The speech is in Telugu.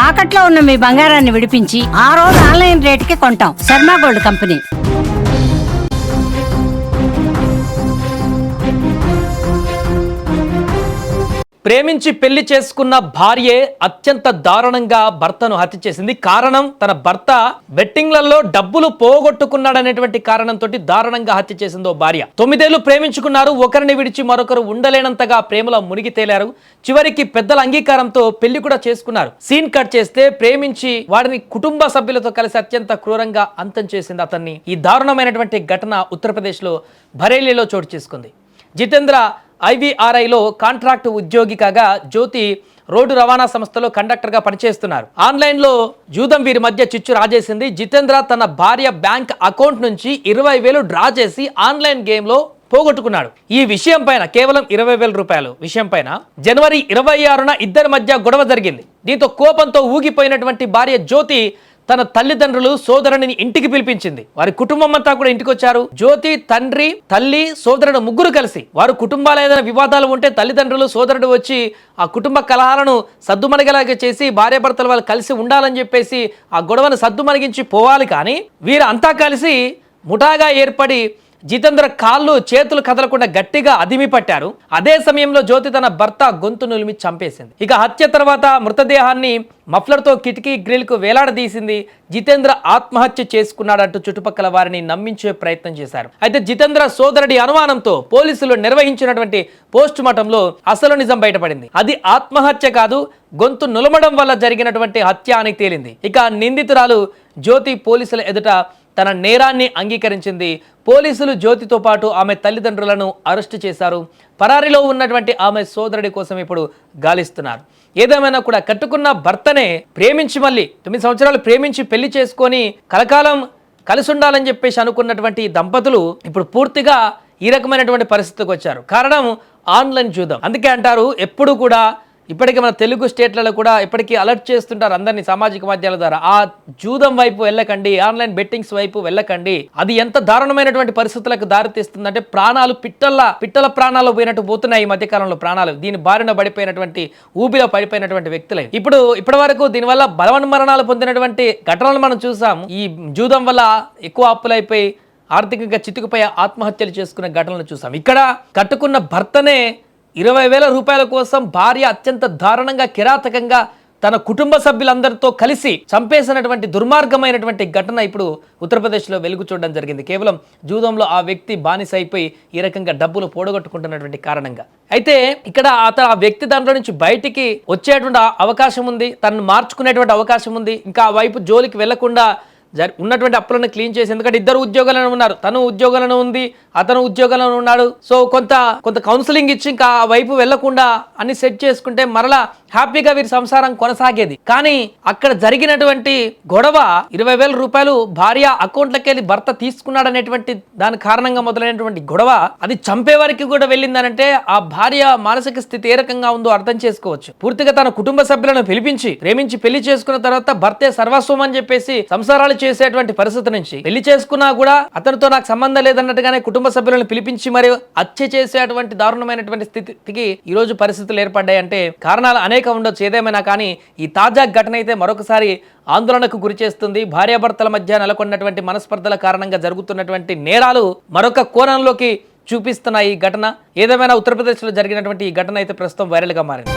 తాకట్లో ఉన్న మీ బంగారాన్ని విడిపించి ఆ రోజు ఆన్లైన్ రేటుకి కొంటాం. Sharma gold company. ప్రేమించి పెళ్లి చేసుకున్న భార్యే అత్యంత దారుణంగా భర్తను హత్య చేసింది. కారణం తన భర్త బెట్టింగ్లలో డబ్బులు పోగొట్టుకున్నాడనేటువంటి కారణంతో దారుణంగా హత్య చేసిందో భార్య. 9 ఏళ్లు ప్రేమించుకున్నారు. ఒకరిని విడిచి మరొకరు ఉండలేనంతగా ప్రేమలో మునిగి తేలారు. చివరికి పెద్దల అంగీకారంతో పెళ్లి కూడా చేసుకున్నారు. సీన్ కట్ చేస్తే ప్రేమించి వాడిని కుటుంబ సభ్యులతో కలిసి అత్యంత క్రూరంగా అంతం చేసింది అతన్ని. ఈ దారుణమైనటువంటి ఘటన ఉత్తరప్రదేశ్ లో బరేలీలో చోటు చేసుకుంది. జితేంద్ర IVRIలో కాంట్రాక్ట్ ఉద్యోగి కాగా జ్యోతి రోడ్డు రవాణా సంస్థలో కండక్టర్గా పనిచేస్తున్నారు. ఆన్లైన్లో జూదం వీరి మధ్య చిచ్చు రాజేసింది. జితేంద్ర తన భార్య బ్యాంక్ అకౌంట్ నుంచి 20,000 డ్రా చేసి ఆన్లైన్ గేమ్లో పోగొట్టుకున్నాడు. ఈ విషయం పైన కేవలం 20,000 రూపాయలు విషయం పైన జనవరి 26న ఇద్దరి మధ్య గొడవ జరిగింది. దీంతో కోపంతో ఊగిపోయినటువంటి భార్య జ్యోతి తన తల్లిదండ్రులు సోదరుని ఇంటికి పిలిపించింది. వారి కుటుంబం అంతా కూడా ఇంటికి వచ్చారు. జ్యోతి తండ్రి, తల్లి, సోదరుడు ముగ్గురు కలిసి వారు కుటుంబాల ఏదైనా వివాదాలు ఉంటే తల్లిదండ్రులు, సోదరుడు వచ్చి ఆ కుటుంబ కలహాలను సద్దుమణిగేలాగా చేసి భార్యాభర్తలు వాళ్ళు కలిసి ఉండాలని చెప్పేసి ఆ గొడవను సద్దుమణిగించి పోవాలి. కానీ వీరంతా కలిసి ముఠాగా ఏర్పడి జితేంద్ర కాళ్ళు చేతులు కదలకుండా గట్టిగా అదిమి పట్టారు. అదే సమయంలో జ్యోతి తన భర్త గొంతు నులిమి చంపేసింది. ఇక హత్య తర్వాత మృతదేహాన్ని మఫ్లర్తో కిటికీ గ్రిల్కు వేలాడదీసింది. జితేంద్ర ఆత్మహత్య చేసుకున్నాడంటూ చుట్టుపక్కల వారిని నమ్మించే ప్రయత్నం చేశారు. అయితే జితేంద్ర సోదరుడి అనుమానంతో పోలీసులు నిర్వహించినటువంటి పోస్ట్ మార్టంలో అసలు నిజం బయటపడింది. అది ఆత్మహత్య కాదు, గొంతు నులమడం వల్ల జరిగినటువంటి హత్య అని తేలింది. ఇక నిందితురాలు జ్యోతి పోలీసుల ఎదుట తన నేరాన్ని అంగీకరించింది. పోలీసులు జ్యోతితో పాటు ఆమె తల్లిదండ్రులను అరెస్టు చేశారు. పరారీలో ఉన్నటువంటి ఆమె సోదరుడి కోసం ఇప్పుడు గాలిస్తున్నారు. ఏదేమైనా కూడా కట్టుకున్న భర్తనే ప్రేమించి మళ్ళీ 9 సంవత్సరాలు ప్రేమించి పెళ్లి చేసుకొని కలకాలం కలిసి ఉండాలని చెప్పేసి అనుకున్నటువంటి దంపతులు ఇప్పుడు పూర్తిగా ఈ రకమైనటువంటి పరిస్థితికి వచ్చారు. కారణం ఆన్లైన్ జూదం. అందుకే అంటారు ఎప్పుడు కూడా ఇప్పటికీ మన తెలుగు స్టేట్లలో కూడా ఇప్పటికీ అలర్ట్ చేస్తుంటారు అందరినీ సామాజిక మాధ్యమాల ద్వారా. ఆ జూదం వైపు వెళ్ళకండి, ఆన్లైన్ బెట్టింగ్స్ వైపు వెళ్ళకండి. అది ఎంత దారుణమైనటువంటి పరిస్థితులకు దారితీస్తుందంటే ప్రాణాలు పిట్టల ప్రాణాలు పోయినట్టు పోతున్నాయి ఈ మధ్యకాలంలో ప్రాణాలు. దీని బారిన పడిపోయినటువంటి ఊబిలో పడిపోయినటువంటి వ్యక్తులే ఇప్పటి వరకు దీనివల్ల బలవన్మరణాలు పొందినటువంటి ఘటనలు మనం చూసాం. ఈ జూదం వల్ల ఎక్కువ అప్పులైపోయి ఆర్థికంగా చితికిపోయి ఆత్మహత్యలు చేసుకునే ఘటనలు చూసాం. ఇక్కడ కట్టుకున్న భర్తనే 20,000 రూపాయల కోసం భార్య అత్యంత దారుణంగా కిరాతకంగా తన కుటుంబ సభ్యులందరితో కలిసి చంపేసినటువంటి దుర్మార్గమైనటువంటి ఘటన ఇప్పుడు ఉత్తరప్రదేశ్లో వెలుగు చూడడం జరిగింది. కేవలం జూదంలో ఆ వ్యక్తి బానిస అయిపోయి ఈ రకంగా డబ్బులు పోడగొట్టుకుంటున్నటువంటి కారణంగా. అయితే ఇక్కడ ఆ వ్యక్తి దాంట్లో నుంచి బయటికి వచ్చేటువంటి అవకాశం ఉంది, తనను మార్చుకునేటువంటి అవకాశం ఉంది. ఇంకా ఆ వైపు జోలికి వెళ్లకుండా ఉన్నటువంటి అప్పులను క్లీన్ చేసి, ఎందుకంటే ఇద్దరు ఉద్యోగాలను ఉన్నారు, తను ఉద్యోగాలను ఉంది, అతను ఉద్యోగాలను ఉన్నాడు. సో కొంత కౌన్సిలింగ్ ఇచ్చి ఇంకా ఆ వైపు వెళ్లకుండా అన్ని సెట్ చేసుకుంటే మరలా హ్యాపీగా వీరి సంసారం కొనసాగేది. కానీ అక్కడ జరిగినటువంటి గొడవ 20,000 రూపాయలు భార్య అకౌంట్లకి వెళ్ళి భర్త తీసుకున్నాడనేటువంటి దాని కారణంగా మొదలైనటువంటి గొడవ అది చంపే వరకు కూడా వెళ్ళిందనంటే ఆ భార్య మానసిక స్థితి ఏ రకంగా ఉందో అర్థం చేసుకోవచ్చు. పూర్తిగా తన కుటుంబ సభ్యులను పిలిపించి ప్రేమించి పెళ్లి చేసుకున్న తర్వాత భర్తే సర్వస్వం అని చెప్పేసి సంసారాలు చేసేటువంటి పరిస్థితి నుంచి పెళ్లి చేసుకున్నా కూడా అతనితో నాకు సంబంధం లేదన్నట్టుగానే కుటుంబ సభ్యులను పిలిపించి మరియు హత్య చేసేటువంటి దారుణమైనటువంటి స్థితికి ఈ రోజు పరిస్థితులు ఏర్పడ్డాయి. అంటే కారణాలు అనేక ఉండొచ్చు. ఏదేమైనా కానీ ఈ తాజా ఘటన అయితే మరొకసారి ఆందోళనకు గురి చేస్తుంది. భార్యాభర్తల మధ్య నెలకొన్నటువంటి మనస్పర్ధల కారణంగా జరుగుతున్నటువంటి నేరాలు మరొక కోణంలోకి చూపిస్తున్న ఈ ఘటన. ఏదేమైనా ఉత్తరప్రదేశ్లో జరిగినటువంటి ఈ ఘటన అయితే ప్రస్తుతం వైరల్గా మారింది.